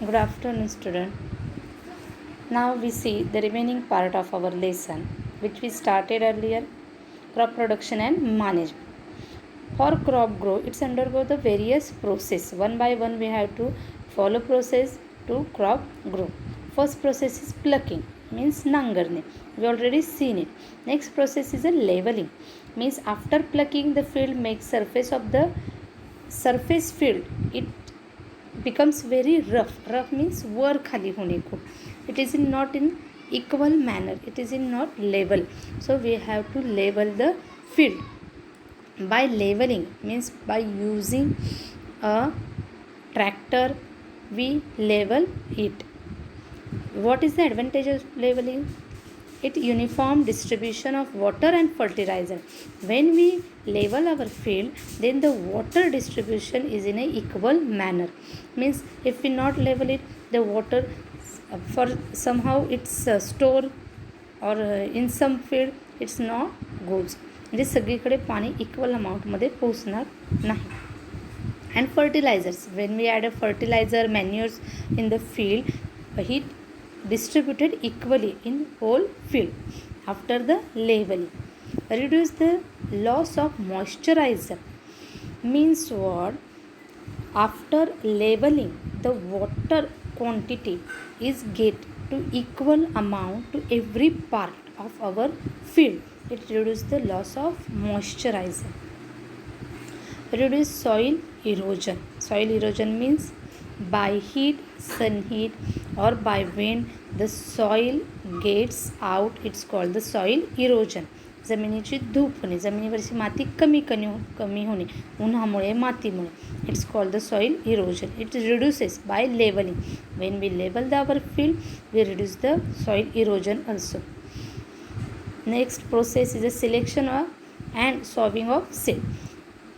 Good afternoon, student. Now we see the remaining part of our lesson, which we started earlier, crop production and management. For crop grow, it's undergo the various process. One by one, we have to follow process to crop grow. First process is plucking, means nangarne. We already seen it. Next process is a leveling, means after plucking the field makes surface of the surface field. It becomes very rough means वर खाली होणे खूप it is in not in equal manner, it is in not level, so we have to level the field by leveling, means by using a tractor we level it. What is the advantage of leveling? It uniform distribution of water and fertilizer. When we level our field, then the water distribution is in a equal manner. Means if we not level it, the water for somehow it's stored or in some field it's not goes. म्हणजे सगळीकडे पाणी equal अमाऊंटमध्ये पोचणार नाही. And fertilizers, when we add a fertilizer manures in the field, he distributed equally in whole field. After the leveling, reduce the loss of moisturizer, means what? After leveling, the water quantity is get to equal amount to every part of our field. It reduces the loss of moisturizer. Reduce soil erosion. Soil erosion means by heat, sun heat or by wind the soil gets out, it's called the soil erosion. जमिनीची धूप होणे, जमिनीवरची माती कमी होणे उन्हामुळे मातीमुळे, it's called the soil erosion. It reduces by levelling. When we level the our field we reduce the soil erosion also. Next process is a selection of and sowing of seed.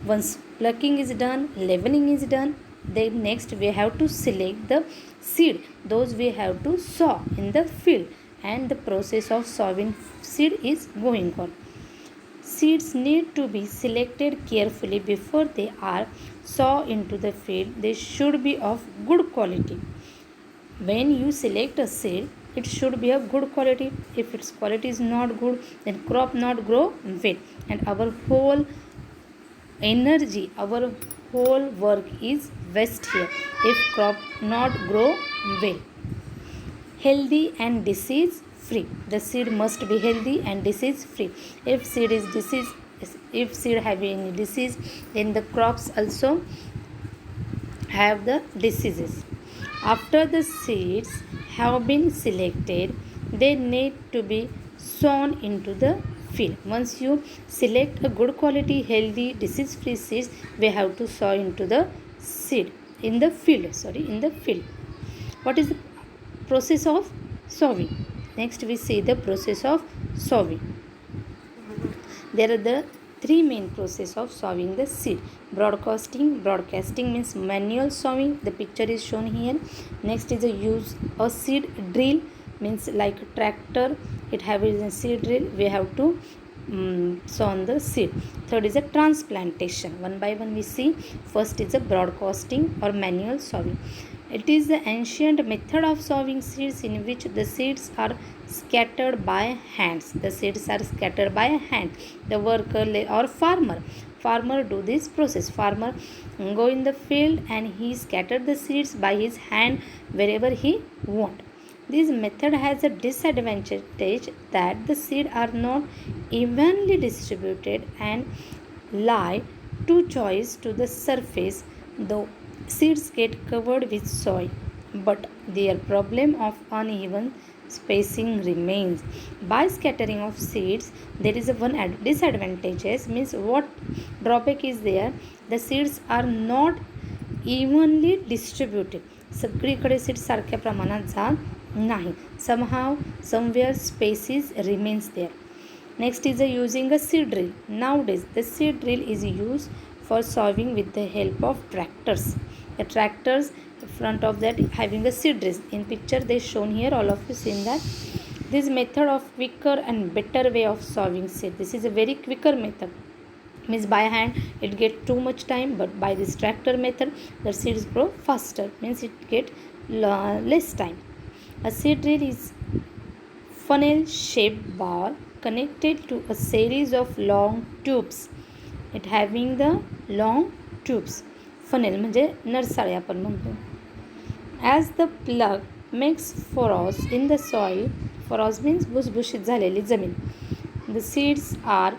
Once plucking is done, leveling is done, then next we have to select the seed, those we have to sow in the field, and the process of sowing seed is going on. Seeds need to be selected carefully before they are sown into the field. They should be of good quality. When you select a seed, it should be of good quality. If its quality is not good, then crop not grow well, and our whole energy, our whole work is waste here if crop not grow well. Healthy and disease free. The seed must be healthy and disease free. If seed is disease, if seed have any disease, then the crops also have the diseases. After the seeds have been selected, they need to be sown into the field. Once you select a good quality, healthy, disease free seeds, we have to sow into the seed in the field. What is the process of sowing? Next we see the process of sowing. There are the three main process of sowing the seed. Broadcasting means manual sowing, the picture is shown here. Next is a use a seed drill, means like a tractor, it have a seed drill, we have to sow the seed. Third is a transplantation. One by one we see. First is a broadcasting or manual sowing. It is the ancient method of sowing seeds in which the seeds are scattered by hands. The seeds are scattered by hand. The worker or farmer do this process. Farmer go in the field and he scatter the seeds by his hand wherever he want. This method has a disadvantage that the seeds are not evenly distributed and lie too choice to the surface. Though seeds get covered with soil, but their problem of uneven spacing remains. By scattering of seeds, there is a one disadvantages, means what drawback is there? The seeds are not evenly distributed. सगळीकडे seeds सारख्या प्रमाणात जात नाही. Somehow, somewhere spaces remains there. Next is using a seed drill. Nowadays, the seed drill is used for sowing with the help of tractors. The tractors in front of that having a seed drill. In picture they shown here, all of you seen that. This method of quicker and better way of sowing seed. This is a very quicker method. Means by hand it get too much time, but by this tractor method the seeds grow faster, means it get less time. A seed drill is funnel-shaped ball connected to a series of long tubes. It having the long tubes. Funnel म्हणजे नरसाळे आपण म्हणतो. As the plug makes furrows in the soil, furrows means भुसभुशीत झालेली जमीन. The seeds are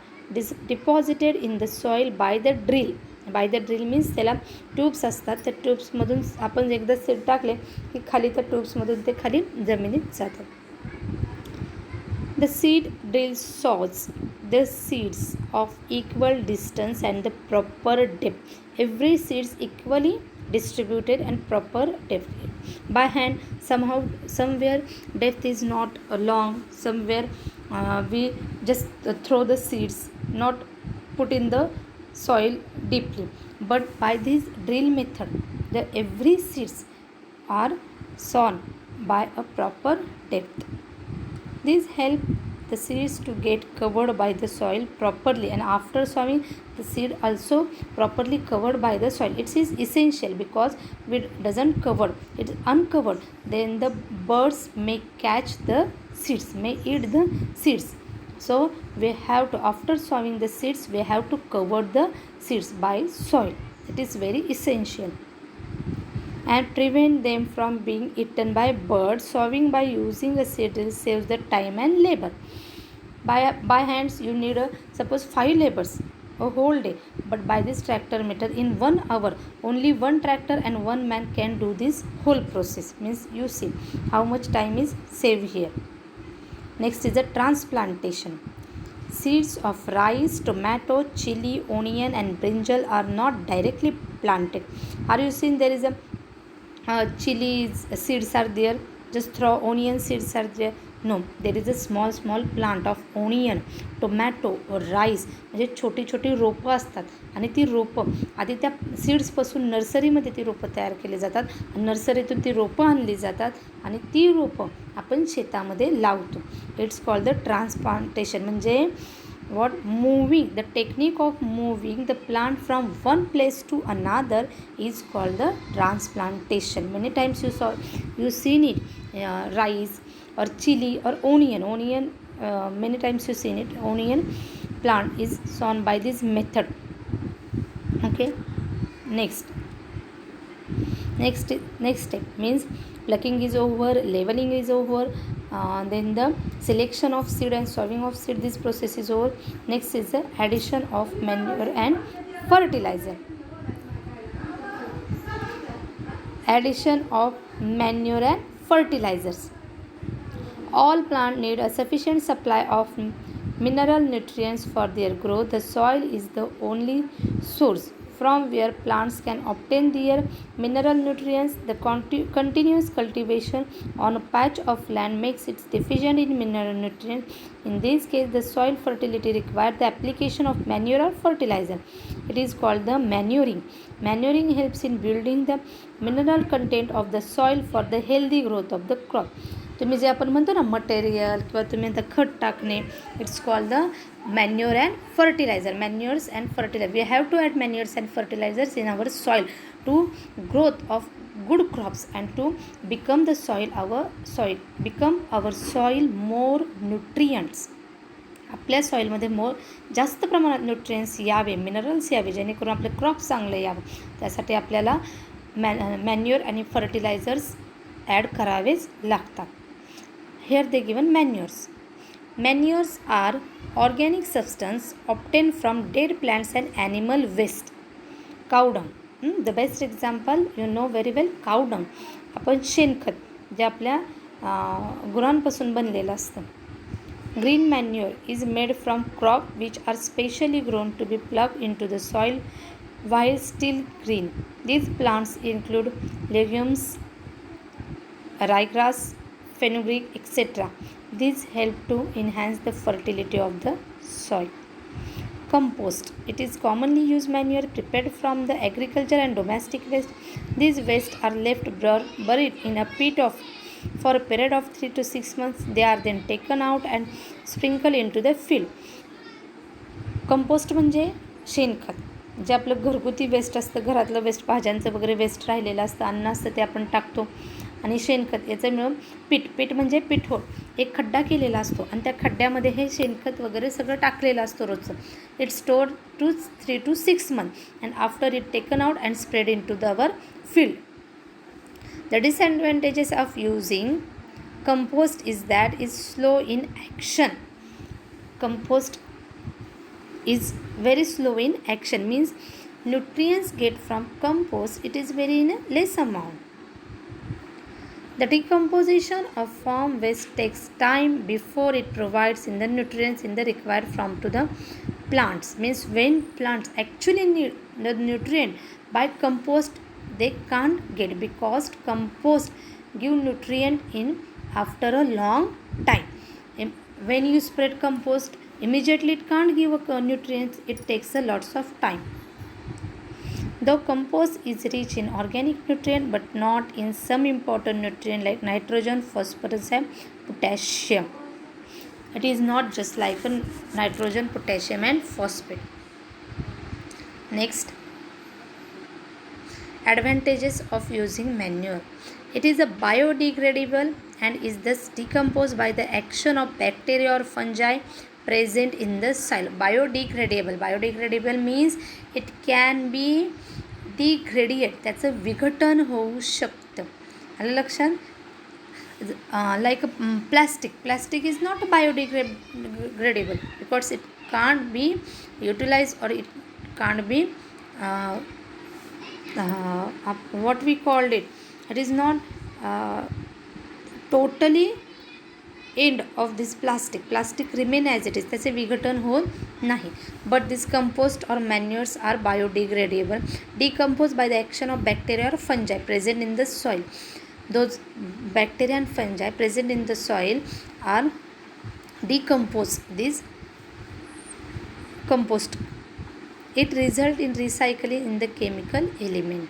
deposited in the soil by the drill. By the drill means त्याला tubes असतात, त्या ट्यूब्समधून आपण एकदा सीड टाकले की खाली त्या ट्यूब्समधून ते खाली जमिनीत जातात. The seed drill sows the seeds of equal distance and the proper depth. Every seed is equally distributed and proper depth. By hand, somewhere depth is not long, somewhere we just throw the seeds, not put in the soil deeply. But by this drill method, the every seeds are sown by a proper depth. These help the seeds to get covered by the soil properly, and after sowing the seed also properly covered by the soil. It is essential because if it doesn't cover, it is uncovered, then the birds may catch the seeds, may eat the seeds. So we have to, after sowing the seeds, we have to cover the seeds by soil. It is very essential and prevent them from being eaten by birds. Sowing by using a seed drill saves the time and labor. By hands you need suppose 5 laborers a whole day, but by this tractor method in 1 hour only 1 tractor and 1 man can do this whole process. Means you see how much time is saved here. Next is the transplantation. Seeds of rice, tomato, chili, onion and brinjal are not directly planted. Are you seeing there is a chili seeds are there, just throw onion seeds are there? No, there is a small plant of onion, tomato or rice. म्हणजे छोटी छोटी रोपं असतात आणि ती रोपं आधी त्या सीड्सपासून नर्सरीमध्ये ती रोपं तयार केली जातात, नर्सरीतून ती रोपं आणली जातात आणि ती रोपं आपण शेतामध्ये लावतो. It's called the transplantation. म्हणजे what moving, the technique of moving the plant from one place to another is called the transplantation. Many times you seen it, rice or chili or onion, many times you seen it, onion plant is sown by this method. Okay, next step means plucking is over, leveling is over, then the selection of seed and sowing of seed, this process is over. Next is the addition of manure and fertilizer. Addition of manure and fertilizers. All plants need a sufficient supply of mineral nutrients for their growth. The soil is the only source from where plants can obtain their mineral nutrients. The continuous cultivation on a patch of land makes it deficient in mineral nutrients. In this case, the soil fertility requires the application of manure or fertilizer. It is called the manuring. Manuring helps in building the mineral content of the soil for the healthy growth of the crop. तुम्ही जे आपण म्हणतो ना material किंवा तुम्ही आता खत टाकणे, it's called the manure and fertilizer. Manures and fertilizer, we have to add manures and fertilizers in our soil to growth of good crops and to become the become our soil more nutrients. आपल्या सॉईलमध्ये जास्त प्रमाणात nutrients यावे, minerals यावे, जेणेकरून आपले crop चांगले यावे. त्यासाठी आपल्याला मॅन्युअर आणि फर्टिलायझर्स ॲड करावेच लागतात. Here they given manures. Manures are organic substance obtained from dead plants and animal waste. Cow dung, the best example you know very well, cow dung. आपण शेणखत जे आपल्या गुरांपासून बनलेलं असतं. Green manure is made from crop which are specially grown to be plugged into the soil while still green. These plants include legumes, ryegrass, fenugreek, etc. These help to enhance the fertility of the soil. Compost. It is commonly used manure prepared from the agriculture and domestic waste. These waste are left buried in a pit for a period of 3 to 6 months. They are then taken out and sprinkled into the field. Compost म्हणजे शेणखत, जे आपलं घरगुती waste असतं, घरातलं waste, भाज्यांचं वगैरे waste राहिलेलं असतं, अन्न असतं, ते आपण टाकतो आणि शेणखत याचं मिळून पीठ म्हणजे पिठोळ एक खड्डा केलेला असतो आणि त्या खड्ड्यामध्ये हे शेणखत वगैरे सगळं टाकलेलं असतं रोजचं. It store to 3 to 6 months and after it taken out and spread into our field. The disadvantages of using compost is that it's slow in action. Compost is very slow in action, means nutrients get from compost it is very in a less amount. The decomposition of farm waste takes time before it provides in the nutrients in the required form to the plants, means when plants actually need the nutrient by compost they can't get, because compost give nutrient in after a long time. When you spread compost immediately it can't give a nutrients, it takes a lots of time. Though compost is rich in organic nutrient but not in some important nutrient like nitrogen, phosphorus and potassium. It is not just like a nitrogen, potassium and phosphate. Next, advantages of using manure. It is a biodegradable and is thus decomposed by the action of bacteria or fungi present in the soil. Biodegradable means it can be degraded, त्याचं विघटन होऊ शकतं. आलं लक्षात? Like plastic is not biodegradable because it can't be utilise or it can't be what we called it is not totally end of this plastic remain as it is, त्याचे विघटन होत नाही. But this compost or manures are biodegradable, decomposed by the action of bacteria or fungi present in the soil. Those bacteria and fungi present in the soil are decompose this compost. It results in recycling in the chemical element.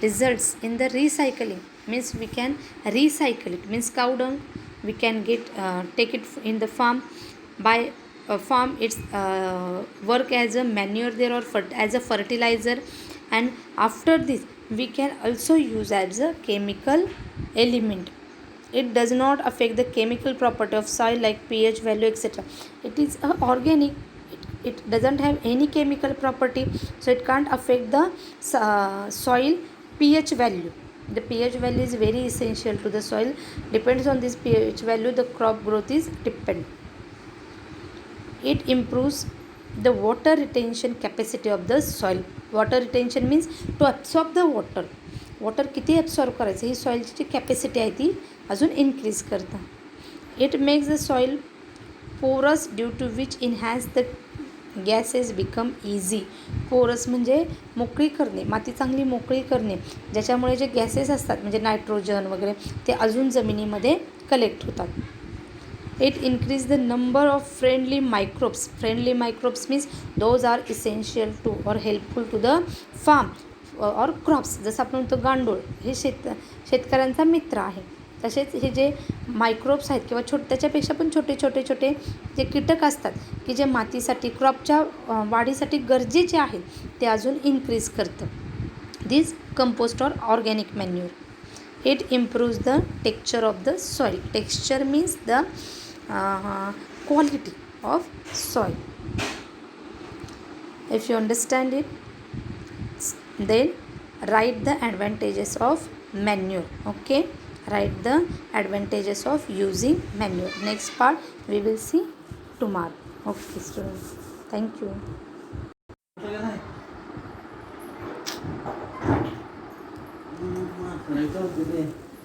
Results in the recycling means we can recycle it, means cow dung we can get take it in the farm. By farm it's work as a manure there or as a fertilizer, and after this we can also use as a chemical element. It does not affect the chemical property of soil like pH value etc. It is organic, it doesn't have any chemical property, so it can't affect the soil pH value. The pH value is very essential to the soil. Depends on this pH value the crop growth is depend. It improves the water retention capacity of the soil. Water retention means to absorb the water. Water किती absorb करायचं ही सॉईलची जी capacity आहे ती अजून increase करतं. It makes the soil porous due to which enhance the gases become easy. Porous म्हणजे मोकळी करणे, माती चांगली मोकळी करणे, ज्याच्यामुळे जे गॅसेस असतात म्हणजे नायट्रोजन वगैरे ते अजून जमिनीमध्ये कलेक्ट होतात. It increase the number of friendly microbes. Friendly microbes means those are essential to or helpful to the farm or crops. जसं आपण म्हणतो गांडूळ हे शेतकऱ्यांचा मित्र आहे, तसेच हे जे मायक्रोब्स आहेत किंवा त्याच्यापेक्षा पण छोटे जे कीटक असतात की जे मातीसाठी क्रॉपच्या वाढीसाठी गरजेचे आहेत ते अजून इन्क्रीज करतं. This compost or organic manure. It improves the texture of the soil. Texture means the quality of soil. If you understand it then write the advantages of manure. Okay, write the advantages of using manure. Next part we will see tomorrow. Okay students, thank you.